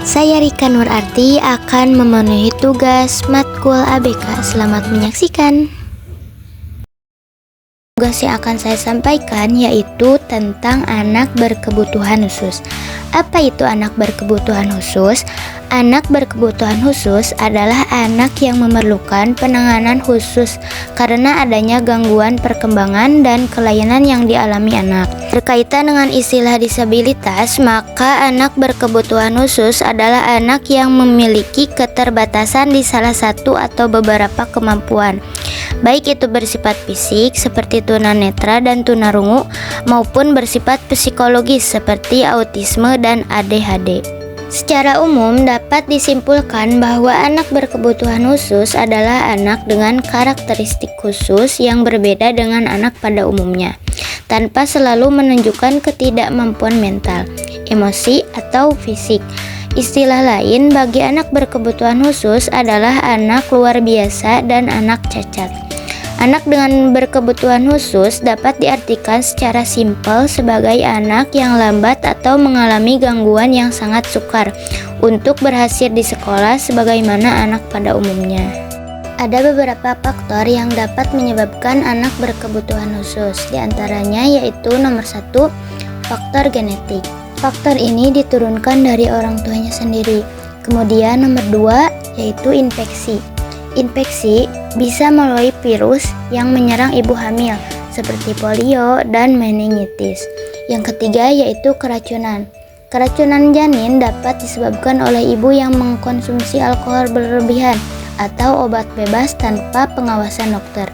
Saya Rika Nurarti akan memenuhi tugas matkul ABK. Selamat menyaksikan. Tugas yang akan saya sampaikan yaitu tentang anak berkebutuhan khusus. Apa itu anak berkebutuhan khusus? Anak berkebutuhan khusus adalah anak yang memerlukan penanganan khusus karena adanya gangguan perkembangan dan kelainan yang dialami anak. Berkaitan dengan istilah disabilitas, maka anak berkebutuhan khusus adalah anak yang memiliki keterbatasan di salah satu atau beberapa kemampuan, baik itu bersifat fisik seperti tunanetra dan tunarungu maupun bersifat psikologis seperti autisme dan ADHD. Secara umum dapat disimpulkan bahwa anak berkebutuhan khusus adalah anak dengan karakteristik khusus yang berbeda dengan anak pada umumnya, tanpa selalu menunjukkan ketidakmampuan mental, emosi, atau fisik. Istilah lain bagi anak berkebutuhan khusus adalah anak luar biasa dan anak cacat. Anak dengan berkebutuhan khusus dapat diartikan secara simpel sebagai anak yang lambat atau mengalami gangguan yang sangat sukar untuk berhasil di sekolah sebagaimana anak pada umumnya. Ada beberapa faktor yang dapat menyebabkan anak berkebutuhan khusus. Di antaranya yaitu nomor 1, faktor genetik. Faktor ini diturunkan dari orang tuanya sendiri. Kemudian nomor 2 yaitu infeksi. Infeksi bisa melalui virus yang menyerang ibu hamil seperti polio dan meningitis. Yang ketiga yaitu keracunan. Keracunan janin dapat disebabkan oleh ibu yang mengkonsumsi alkohol berlebihan atau obat bebas tanpa pengawasan dokter.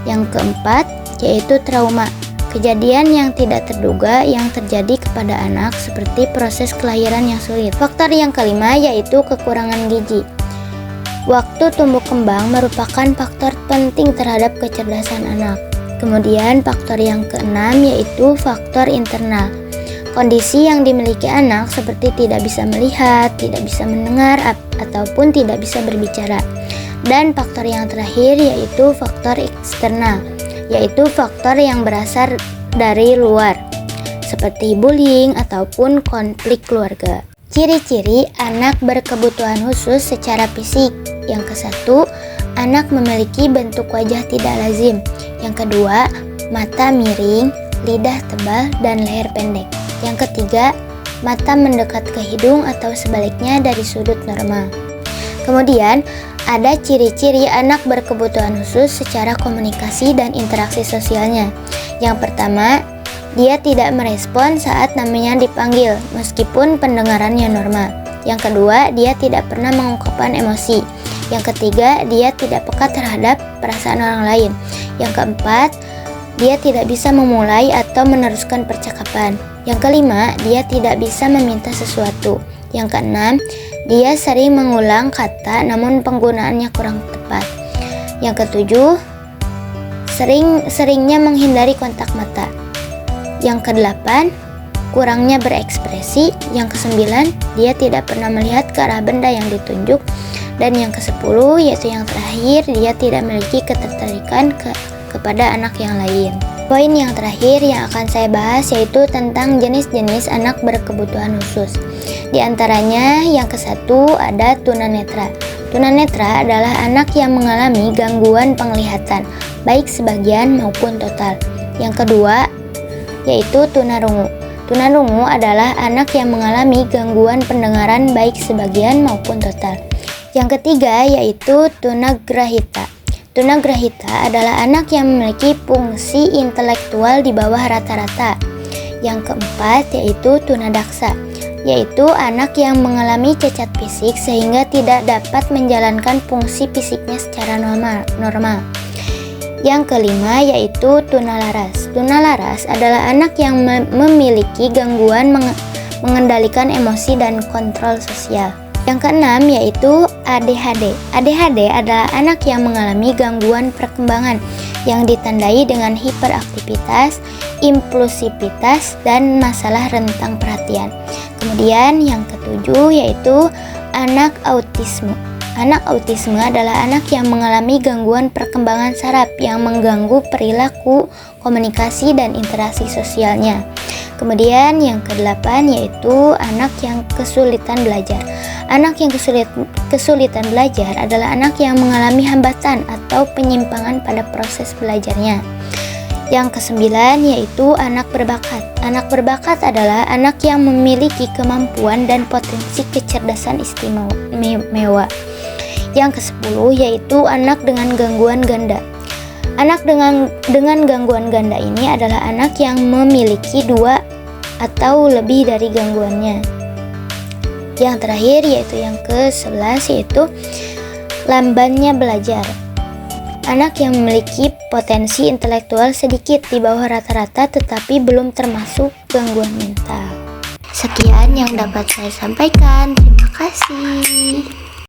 Yang keempat yaitu trauma. Kejadian yang tidak terduga yang terjadi kepada anak seperti proses kelahiran yang sulit. Faktor yang kelima yaitu kekurangan gizi. Waktu tumbuh kembang merupakan faktor penting terhadap kecerdasan anak. Kemudian faktor yang keenam yaitu faktor internal. Kondisi yang dimiliki anak seperti tidak bisa melihat, tidak bisa mendengar, ataupun tidak bisa berbicara. Dan faktor yang terakhir yaitu faktor eksternal, yaitu faktor yang berasal dari luar, seperti bullying ataupun konflik keluarga. Ciri-ciri anak berkebutuhan khusus secara fisik. Yang ke-1, anak memiliki bentuk wajah tidak lazim. Yang kedua, mata miring, lidah tebal, dan leher pendek. Yang ketiga, mata mendekat ke hidung atau sebaliknya dari sudut normal. Kemudian, ada ciri-ciri anak berkebutuhan khusus secara komunikasi dan interaksi sosialnya. Yang pertama, dia tidak merespon saat namanya dipanggil, meskipun pendengarannya normal. Yang kedua, dia tidak pernah mengungkapkan emosi. Yang ketiga, dia tidak peka terhadap perasaan orang lain. Yang keempat, dia tidak bisa memulai atau meneruskan percakapan. Yang kelima, dia tidak bisa meminta sesuatu. Yang keenam, dia sering mengulang kata namun penggunaannya kurang tepat. Yang ketujuh, seringnya menghindari kontak mata. Yang kedelapan, kurangnya berekspresi. Yang kesembilan, dia tidak pernah melihat ke arah benda yang ditunjuk. Dan yang ke-10 yaitu yang terakhir, dia tidak memiliki ketertarikan kepada anak yang lain. Poin yang terakhir yang akan saya bahas yaitu tentang jenis-jenis anak berkebutuhan khusus. Di antaranya yang ke-1 ada tunanetra. Tunanetra adalah anak yang mengalami gangguan penglihatan, baik sebagian maupun total. Yang kedua yaitu tunarungu. Tunarungu adalah anak yang mengalami gangguan pendengaran baik sebagian maupun total. Yang ketiga yaitu tunagrahita. Tunagrahita adalah anak yang memiliki fungsi intelektual di bawah rata-rata. Yang keempat yaitu tunadaksa, yaitu anak yang mengalami cacat fisik sehingga tidak dapat menjalankan fungsi fisiknya secara normal. Yang kelima yaitu tunalaras. Tunalaras adalah anak yang memiliki gangguan mengendalikan emosi dan kontrol sosial. Yang keenam yaitu ADHD. ADHD adalah anak yang mengalami gangguan perkembangan yang ditandai dengan hiperaktivitas, impulsivitas, dan masalah rentang perhatian. Kemudian yang ketujuh yaitu anak autisme. Anak autisme adalah anak yang mengalami gangguan perkembangan saraf yang mengganggu perilaku, komunikasi, dan interaksi sosialnya. Kemudian yang ke-8 yaitu anak yang kesulitan belajar. Anak yang kesulitan belajar adalah anak yang mengalami hambatan atau penyimpangan pada proses belajarnya. Yang ke-9 yaitu anak berbakat. Anak berbakat adalah anak yang memiliki kemampuan dan potensi kecerdasan istimewa. Yang ke-10 yaitu anak dengan gangguan ganda. Anak dengan gangguan ganda ini adalah anak yang memiliki 2 atau lebih dari gangguannya. Yang terakhir yaitu yang ke-11 yaitu lambannya belajar. Anak yang memiliki potensi intelektual sedikit di bawah rata-rata tetapi belum termasuk gangguan mental. Sekian yang dapat saya sampaikan. Terima kasih.